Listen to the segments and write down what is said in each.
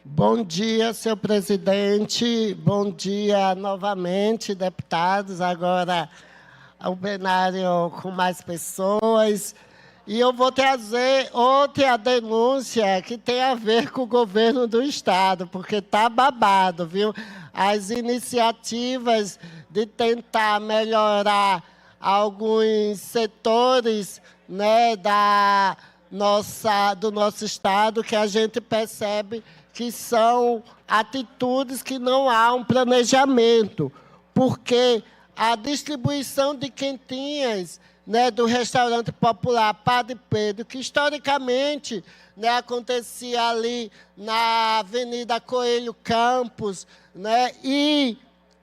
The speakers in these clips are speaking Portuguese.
Bom dia, senhor presidente. Bom dia novamente, deputados. Agora o plenário com mais pessoas. E eu vou trazer outra denúncia que tem a ver com o governo do Estado, porque está babado, viu? As iniciativas de tentar melhorar alguns setores, né, do nosso Estado, que a gente percebe que são atitudes que não há um planejamento, porque a distribuição de quentinhas, né, do restaurante popular Padre Pedro, que historicamente, né, acontecia ali na Avenida Coelho Campos, né, e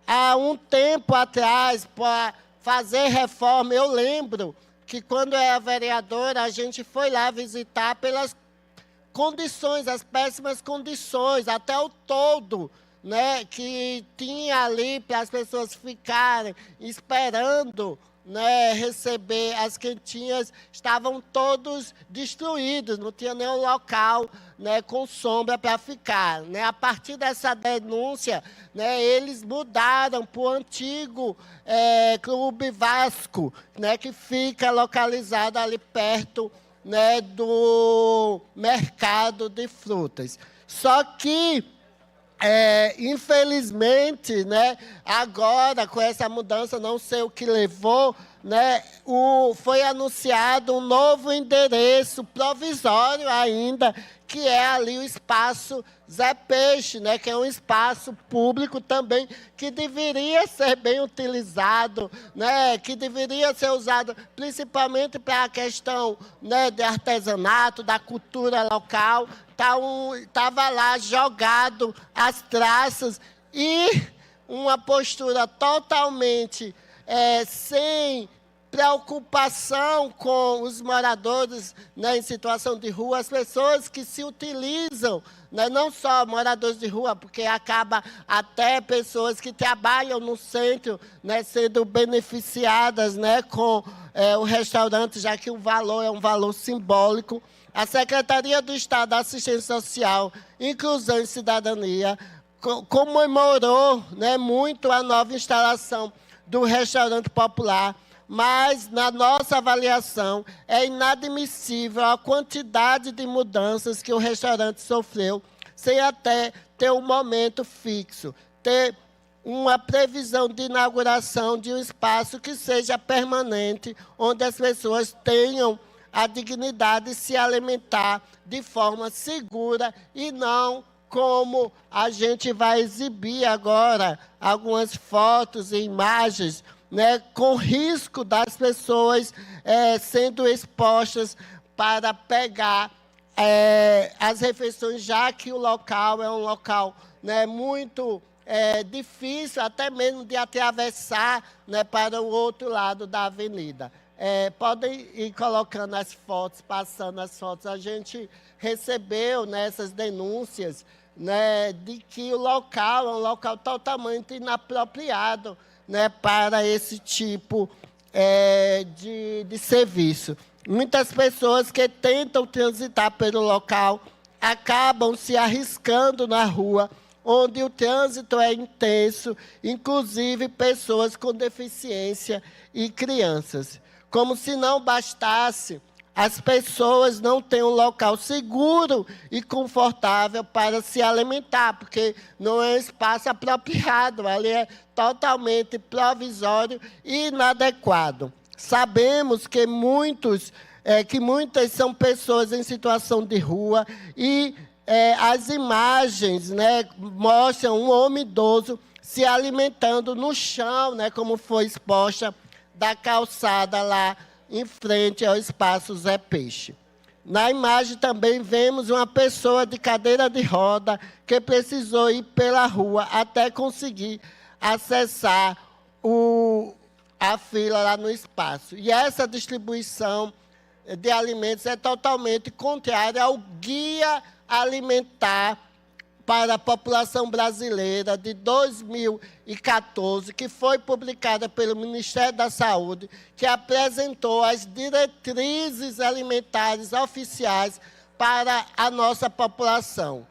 há um tempo atrás, para fazer reforma, eu lembro que quando eu era vereadora, a gente foi lá visitar pelas condições, as péssimas condições, até o todo, né, que tinha ali para as pessoas ficarem esperando, né, receber as quentinhas, estavam todos destruídos, não tinha nenhum local, né, com sombra para ficar. Né. A partir dessa denúncia, né, eles mudaram para o antigo Clube Vasco, né, que fica localizado ali perto, né, do mercado de frutas. Só que, infelizmente, né, agora, com essa mudança, não sei o que levou, né, foi anunciado um novo endereço provisório ainda, que é ali o espaço Zé Peixe, né, que é um espaço público também que deveria ser bem utilizado, né, que deveria ser usado principalmente para a questão, né, de artesanato, da cultura local. Estava lá jogado as traças e uma postura totalmente sem preocupação com os moradores, né, em situação de rua, as pessoas que se utilizam, né, não só moradores de rua, porque acaba até pessoas que trabalham no centro, né, sendo beneficiadas, né, com o restaurante, já que o valor é um valor simbólico. A Secretaria do Estado da Assistência Social, Inclusão e Cidadania comemorou, né, muito a nova instalação do restaurante popular, mas, na nossa avaliação, é inadmissível a quantidade de mudanças que o restaurante sofreu, sem até ter um momento fixo, ter uma previsão de inauguração de um espaço que seja permanente, onde as pessoas tenham a dignidade de se alimentar de forma segura e não como a gente vai exibir agora algumas fotos e imagens, né, com risco das pessoas sendo expostas para pegar as refeições, já que o local é um local, né, muito difícil, até mesmo de atravessar, né, para o outro lado da avenida. Podem ir colocando as fotos, passando as fotos. A gente recebeu, né, essas denúncias, né, de que o local é um local totalmente inapropriado, né, para esse tipo de serviço. Muitas pessoas que tentam transitar pelo local acabam se arriscando na rua, onde o trânsito é intenso, inclusive pessoas com deficiência e crianças. Como se não bastasse, as pessoas não têm um local seguro e confortável para se alimentar, porque não é um espaço apropriado, ali é totalmente provisório e inadequado. Sabemos que muitas são pessoas em situação de rua e as imagens, né, mostram um homem idoso se alimentando no chão, né, como foi exposta da calçada lá em frente ao espaço Zé Peixe. Na imagem também vemos uma pessoa de cadeira de roda que precisou ir pela rua até conseguir acessar a fila lá no espaço. E essa distribuição de alimentos é totalmente contrária ao Guia Alimentar para a População Brasileira de 2014, que foi publicada pelo Ministério da Saúde, que apresentou as diretrizes alimentares oficiais para a nossa população.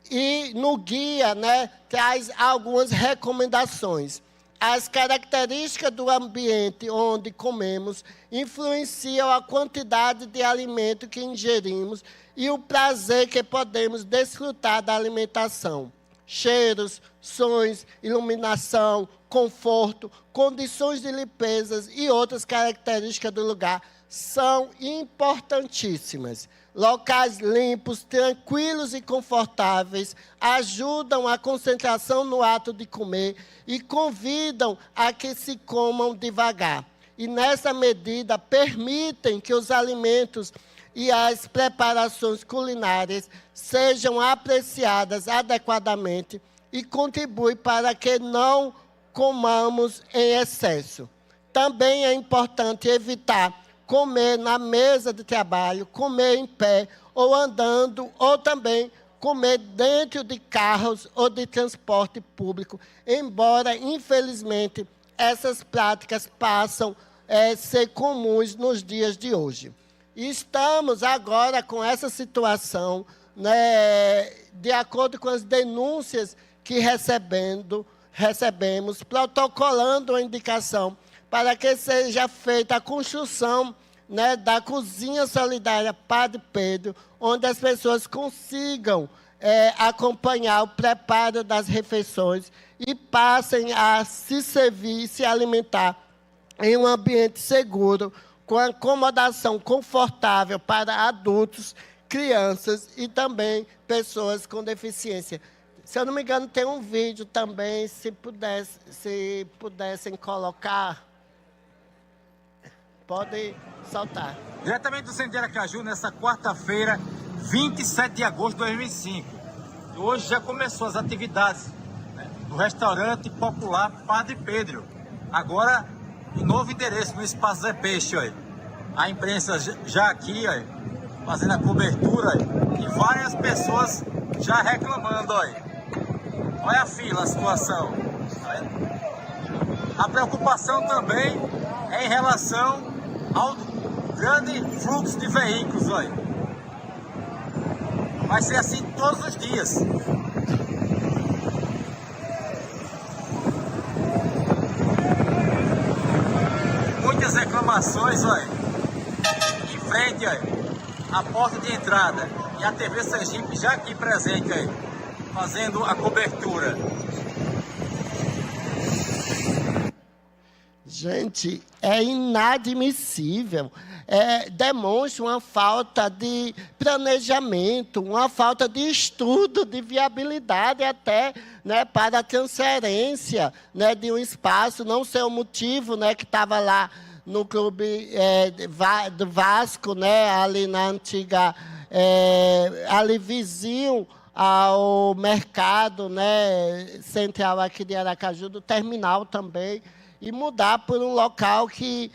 E no guia, né, traz algumas recomendações. As características do ambiente onde comemos influenciam a quantidade de alimento que ingerimos e o prazer que podemos desfrutar da alimentação. Cheiros, sons, iluminação, conforto, condições de limpeza e outras características do lugar são importantíssimas. Locais limpos, tranquilos e confortáveis ajudam a concentração no ato de comer e convidam a que se comam devagar. E, nessa medida, permitem que os alimentos e as preparações culinárias sejam apreciadas adequadamente e contribuem para que não comamos em excesso. Também é importante evitar comer na mesa de trabalho, comer em pé ou andando, ou também comer dentro de carros ou de transporte público, embora, infelizmente, essas práticas passam a ser comuns nos dias de hoje. Estamos agora com essa situação, né, de acordo com as denúncias que recebemos, protocolando a indicação para que seja feita a construção, né, da Cozinha Solidária Padre Pedro, onde as pessoas consigam acompanhar o preparo das refeições e passem a se servir e se alimentar em um ambiente seguro, com acomodação confortável para adultos, crianças e também pessoas com deficiência. Se eu não me engano, tem um vídeo também, se pudessem colocar. Pode soltar. Diretamente do centro de Aracaju, nessa quarta-feira, 27 de agosto de 2005. E hoje já começou as atividades, né, do restaurante popular Padre Pedro. Agora, em novo endereço, no Espaço Zé Peixe. Ó. A imprensa já aqui, ó, fazendo a cobertura. Ó, e várias pessoas já reclamando. Ó. Olha a fila, a situação. A preocupação também é em relação ao grande fluxo de veículos, olha. Vai ser assim todos os dias. Muitas reclamações, olha. Em frente, olha, a porta de entrada. E a TV Sergipe já aqui presente, olha, fazendo a cobertura. Gente, é inadmissível. Demonstra uma falta de planejamento, uma falta de estudo, de viabilidade até, né, para a transferência, né, de um espaço. Não sei o motivo, né, que estava lá no clube do Vasco, né, ali na antiga, ali vizinho ao mercado, né, central aqui de Aracaju, do terminal também, e mudar por um local que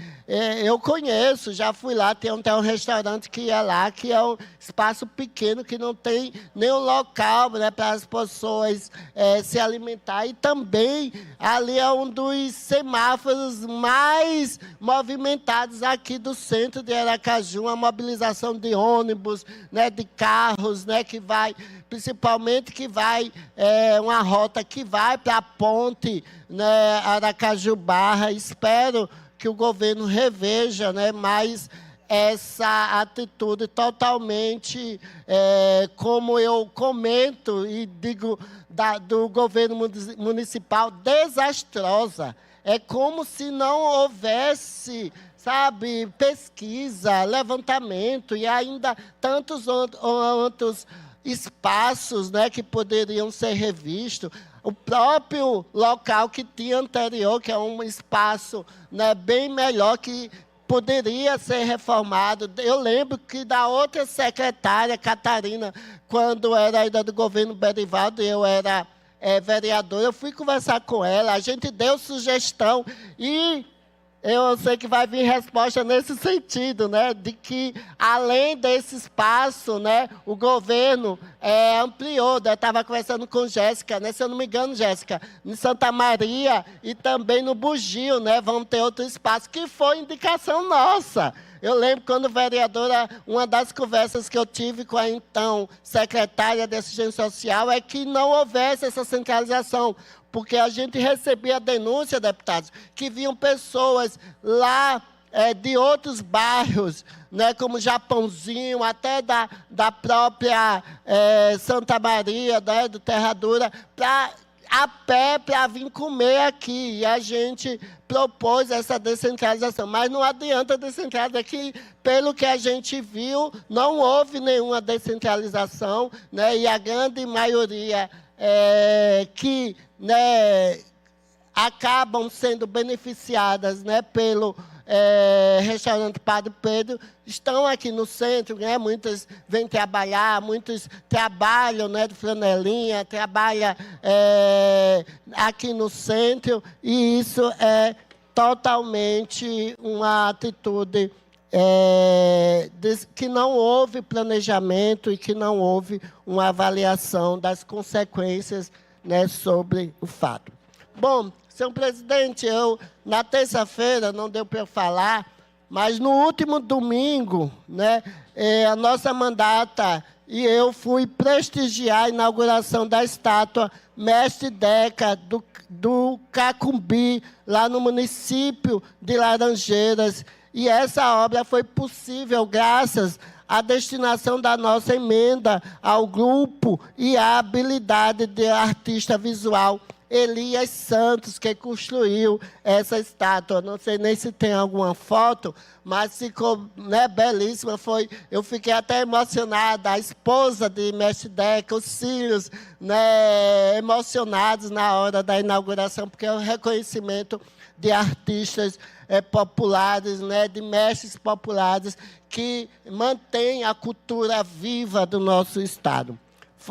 eu conheço, já fui lá, tem um restaurante que é lá, que é um espaço pequeno, que não tem nenhum local, né, para as pessoas se alimentar. E também ali é um dos semáforos mais movimentados aqui do centro de Aracaju, uma mobilização de ônibus, né, de carros, né, que vai, principalmente que vai, uma rota que vai para a ponte, né, Aracaju Barra. Espero que o governo reveja, né, mais essa atitude totalmente, como eu comento e digo, do governo municipal, desastrosa. É como se não houvesse, sabe, pesquisa, levantamento e ainda tantos outros espaços, né, que poderiam ser revistos. O próprio local que tinha anterior, que é um espaço, né, bem melhor, que poderia ser reformado. Eu lembro que da outra secretária, Catarina, quando era ainda do governo Berivaldo, eu era vereador, eu fui conversar com ela, a gente deu sugestão e eu sei que vai vir resposta nesse sentido, né, de que, além desse espaço, né, o governo ampliou. Eu estava conversando com Jéssica, né, se eu não me engano, Jéssica, em Santa Maria e também no Bugio, né, vão ter outro espaço, que foi indicação nossa. Eu lembro quando vereadora, uma das conversas que eu tive com a então secretária de Assistência Social é que não houvesse essa centralização, porque a gente recebia denúncia, deputados, que vinham pessoas lá de outros bairros, né, como Japãozinho, até da própria Santa Maria, né, do Terra Dura, a pé para vir comer aqui. E a gente propôs essa descentralização. Mas não adianta descentralizar aqui. Pelo que a gente viu, não houve nenhuma descentralização, né, e a grande maioria que, né, acabam sendo beneficiadas, né, pelo restaurante Padre Pedro, estão aqui no centro, né? Muitas vêm trabalhar, muitos trabalham, né, de flanelinha, trabalham aqui no centro, e isso é totalmente uma atitude que não houve planejamento e que não houve uma avaliação das consequências, né, sobre o fato. Bom, senhor presidente, na terça-feira, não deu para eu falar, mas no último domingo, né, a nossa mandata e eu fui prestigiar a inauguração da estátua Mestre Deca do Cacumbi, lá no município de Laranjeiras. E essa obra foi possível graças à destinação da nossa emenda ao grupo e à habilidade de artista visual Elias Santos, que construiu essa estátua. Não sei nem se tem alguma foto, mas ficou, né, belíssima. Eu fiquei até emocionada. A esposa de Mestre Deca, os filhos, né, emocionados na hora da inauguração, porque é o reconhecimento de artistas populares, né, de mestres populares que mantêm a cultura viva do nosso Estado.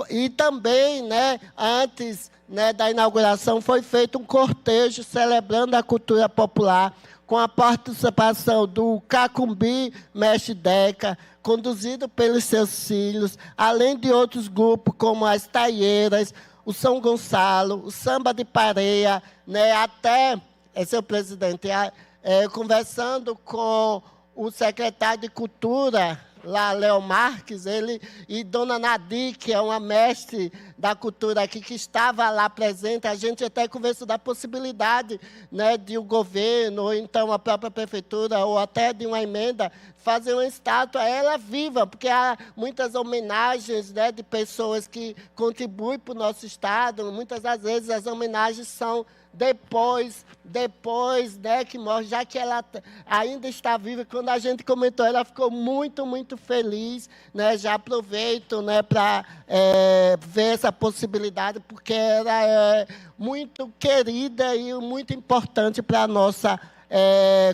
E também, né, antes, né, da inauguração, foi feito um cortejo celebrando a cultura popular, com a participação do Cacumbi Mestre Deca, conduzido pelos seus filhos, além de outros grupos, como as Taieiras, o São Gonçalo, o Samba de Pareia, né, até, senhor presidente, conversando com o secretário de Cultura, lá, Léo Marques, ele e Dona Nadir, que é uma mestre da cultura aqui, que estava lá presente, a gente até conversou da possibilidade, né, de o governo, ou então a própria prefeitura, ou até de uma emenda, fazer uma estátua a ela viva, porque há muitas homenagens, né, de pessoas que contribuem para o nosso Estado. Muitas das vezes as homenagens são depois, né, que morre, já que ela ainda está viva. Quando a gente comentou, ela ficou muito, muito feliz, né? Já aproveito, né, para ver essa possibilidade, porque ela é muito querida e muito importante para a nossa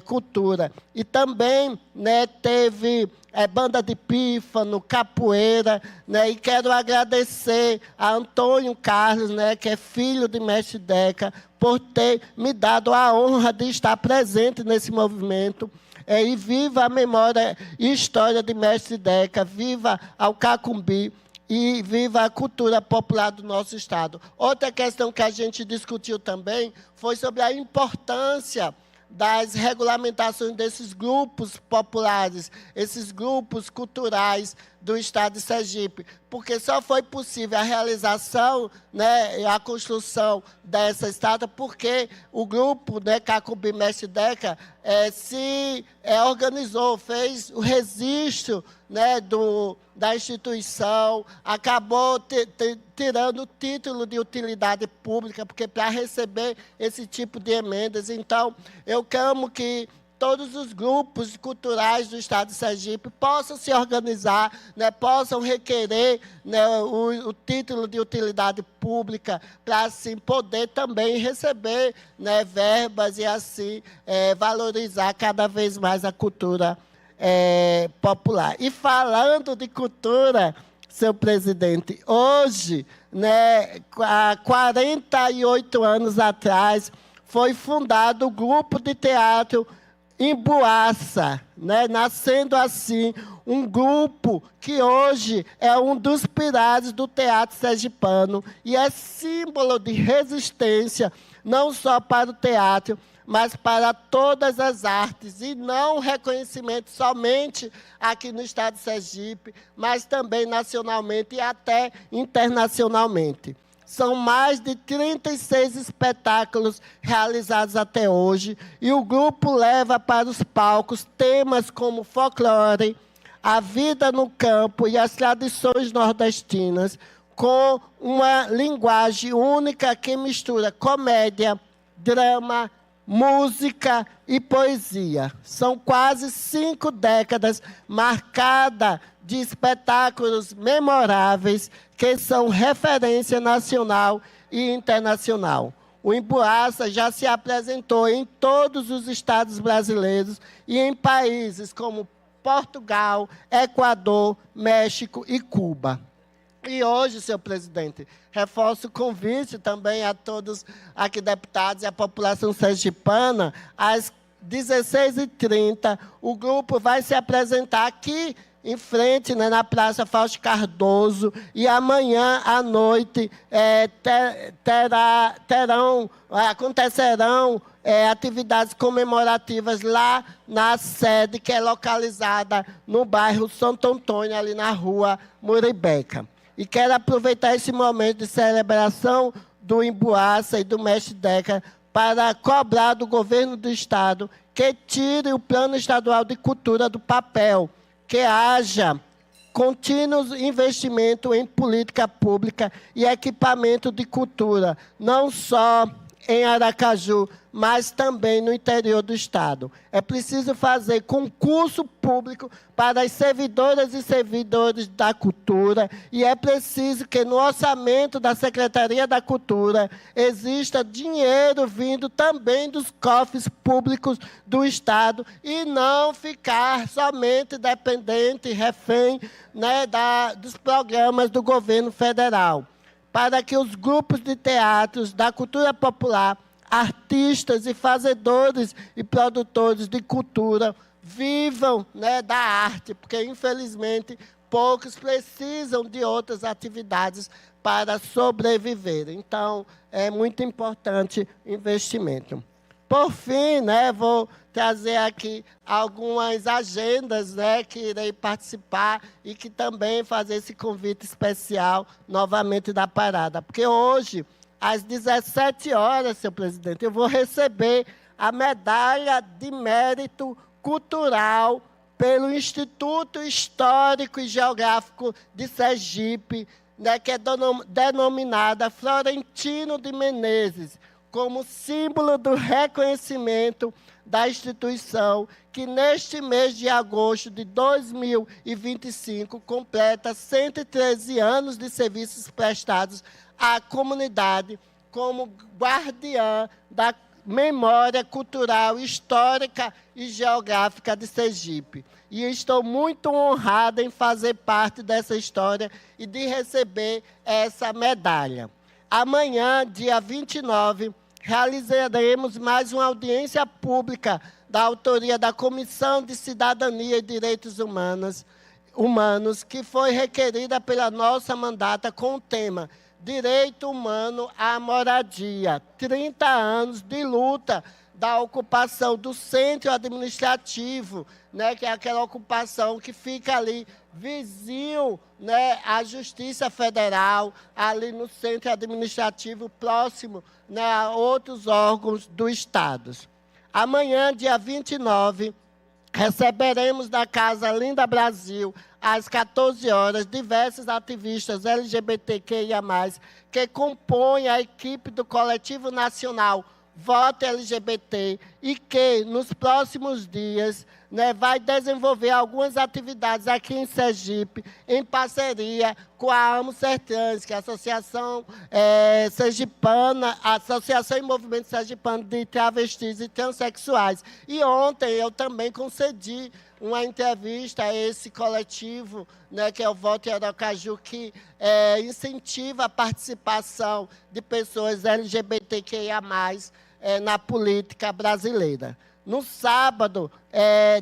cultura. E também, né, teve banda de pífano, capoeira, né, e quero agradecer a Antônio Carlos, né, que é filho de Mestre Deca, por ter me dado a honra de estar presente nesse movimento. E viva a memória e história de Mestre Deca, viva ao Cacumbi e viva a cultura popular do nosso Estado. Outra questão que a gente discutiu também foi sobre a importância das regulamentações desses grupos populares, esses grupos culturais do Estado de Sergipe, porque só foi possível a realização, né, a construção dessa estátua, porque o grupo, né, Cacumbi Mestre Deca se organizou, fez o registro, né, da instituição, acabou tirando o título de utilidade pública, porque para receber esse tipo de emendas. Então, eu clamo que todos os grupos culturais do Estado de Sergipe possam se organizar, né, possam requerer, né, o título de utilidade pública, para assim poder também receber, né, verbas e assim valorizar cada vez mais a cultura popular. E falando de cultura, senhor presidente, hoje, né, há 48 anos atrás, foi fundado o Grupo de Teatro Emboaça, né? Nascendo assim um grupo que hoje é um dos pilares do teatro sergipano e é símbolo de resistência, não só para o teatro, mas para todas as artes, e não reconhecimento somente aqui no estado de Sergipe, mas também nacionalmente e até internacionalmente. São mais de 36 espetáculos realizados até hoje, e o grupo leva para os palcos temas como folclore, a vida no campo e as tradições nordestinas, com uma linguagem única que mistura comédia, drama, música e poesia. São quase 5 décadas marcadas de espetáculos memoráveis que são referência nacional e internacional. O Emboaça já se apresentou em todos os estados brasileiros e em países como Portugal, Equador, México e Cuba. E hoje, senhor presidente, reforço o convite também a todos aqui deputados e a população sergipana. Às 16h30, o grupo vai se apresentar aqui em frente, né, na Praça Fausto Cardoso, e amanhã à noite acontecerão atividades comemorativas lá na sede, que é localizada no bairro Santo Antônio, ali na rua Muribeca. E quero aproveitar esse momento de celebração do Emboaça e do Mestre Deca para cobrar do governo do estado que tire o Plano Estadual de Cultura do papel, que haja contínuo investimento em política pública e equipamento de cultura, não só em Aracaju, mas também no interior do estado. É preciso fazer concurso público para as servidoras e servidores da cultura, e é preciso que no orçamento da Secretaria da Cultura exista dinheiro vindo também dos cofres públicos do estado, e não ficar somente dependente, refém, né, dos programas do governo federal, para que os grupos de teatros da cultura popular, artistas e fazedores e produtores de cultura vivam, né, da arte, porque, infelizmente, poucos precisam de outras atividades para sobreviver. Então, é muito importante investimento. Por fim, né, vou trazer aqui algumas agendas, né, que irei participar, e que também fazer esse convite especial novamente da parada. Porque hoje, às 17 horas, senhor presidente, eu vou receber a medalha de mérito cultural pelo Instituto Histórico e Geográfico de Sergipe, né, que é denominada Florentino de Menezes, como símbolo do reconhecimento da instituição, que neste mês de agosto de 2025 completa 113 anos de serviços prestados à comunidade como guardiã da memória cultural, histórica e geográfica de Sergipe. E estou muito honrada em fazer parte dessa história e de receber essa medalha. Amanhã, dia 29, realizaremos mais uma audiência pública da autoria da Comissão de Cidadania e Direitos Humanos, que foi requerida pela nossa mandata com o tema Direito Humano à Moradia, 30 anos de luta da ocupação do centro administrativo, né, que é aquela ocupação que fica ali vizinho, né, à Justiça Federal, ali no centro administrativo, próximo, né, a outros órgãos do Estado. Amanhã, dia 29, receberemos da Casa Linda Brasil, às 14 horas, diversos ativistas LGBTQIA+, que compõem a equipe do Coletivo Nacional Voto LGBT, e que, nos próximos dias, né, vai desenvolver algumas atividades aqui em Sergipe, em parceria com a Amo Sertãs, que é a Associação Sergipana, Associação e Movimento Sergipano de Travestis e Transsexuais. E ontem eu também concedi uma entrevista a esse coletivo, né, que é o Voto em Aracaju, que incentiva a participação de pessoas LGBTQIA+, na política brasileira. No sábado,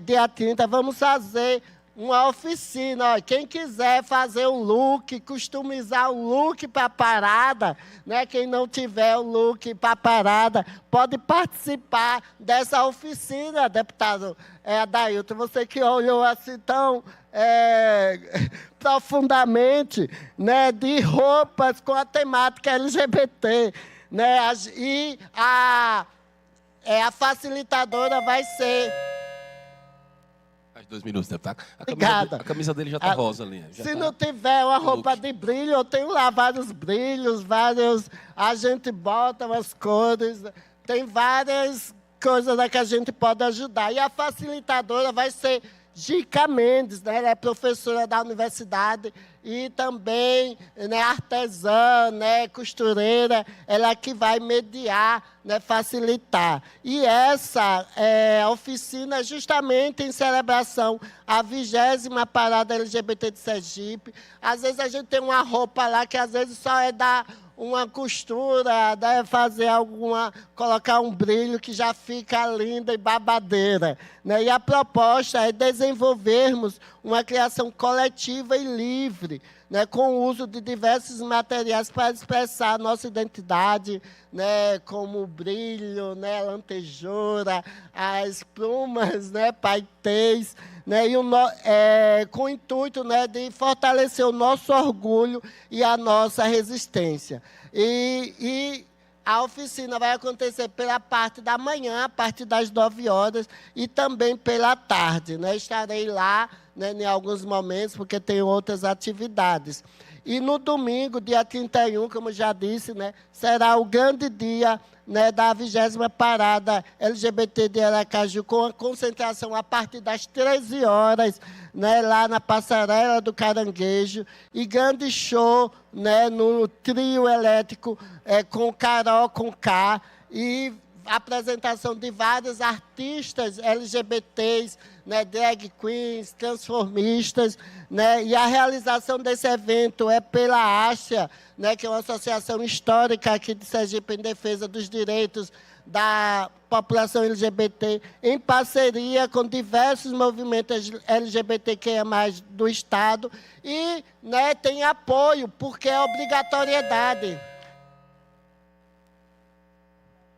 dia 30, vamos fazer uma oficina. Ó, quem quiser fazer um look, customizar um look para a parada, né? Quem não tiver o look para a parada, pode participar dessa oficina, deputado Adailton. Você que olhou assim tão profundamente, né? De roupas com a temática LGBT. Né? E a facilitadora vai ser... 2 minutos, deputado. Obrigada. A camisa dele já está rosa ali. Se não tiver uma roupa de brilho, eu tenho lá vários brilhos, vários... A gente bota umas cores, tem várias coisas que a gente pode ajudar. E a facilitadora vai ser Gica Mendes, né? Ela é professora da universidade e também, né, artesã, né, costureira, ela que vai mediar, né, facilitar. E essa oficina é justamente em celebração à 20ª Parada LGBT de Sergipe. Às vezes a gente tem uma roupa lá que às vezes só é da uma costura, deve fazer colocar um brilho que já fica linda e babadeira. Né? E a proposta é desenvolvermos uma criação coletiva e livre, né? Com o uso de diversos materiais para expressar a nossa identidade, né? Como o brilho, né? A lantejoura, as plumas, né? Paetês, né? E com o intuito, né, de fortalecer o nosso orgulho e a nossa resistência. E a oficina vai acontecer pela parte da manhã, a partir das 9 horas, e também pela tarde. Né? Estarei lá, né, em alguns momentos, porque tem outras atividades. E no domingo, dia 31, como já disse, né, será o grande dia, né, da 20ª Parada LGBT de Aracaju, com a concentração a partir das 13 horas, né, lá na Passarela do Caranguejo, e grande show, né, no trio elétrico com Carol com K, e apresentação de vários artistas LGBTs, né, drag queens, transformistas, né, e a realização desse evento é pela ASHA, né, que é uma associação histórica aqui de Sergipe em defesa dos direitos da população LGBT, em parceria com diversos movimentos LGBTQIA+, do Estado, e, né, tem apoio, porque é obrigatoriedade.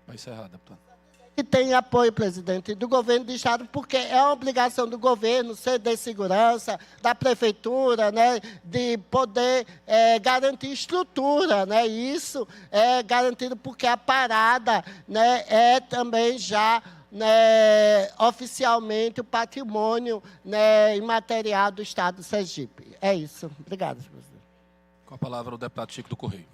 Vai encerrar, deputado. E tem apoio, presidente, do governo do Estado, porque é uma obrigação do governo, de segurança, da prefeitura, né, de poder garantir estrutura. Né, e isso é garantido porque a parada, né, é também já, né, oficialmente o patrimônio, né, imaterial do Estado de Sergipe. É isso. Obrigado, presidente. Com a palavra o deputado Chico do Correio.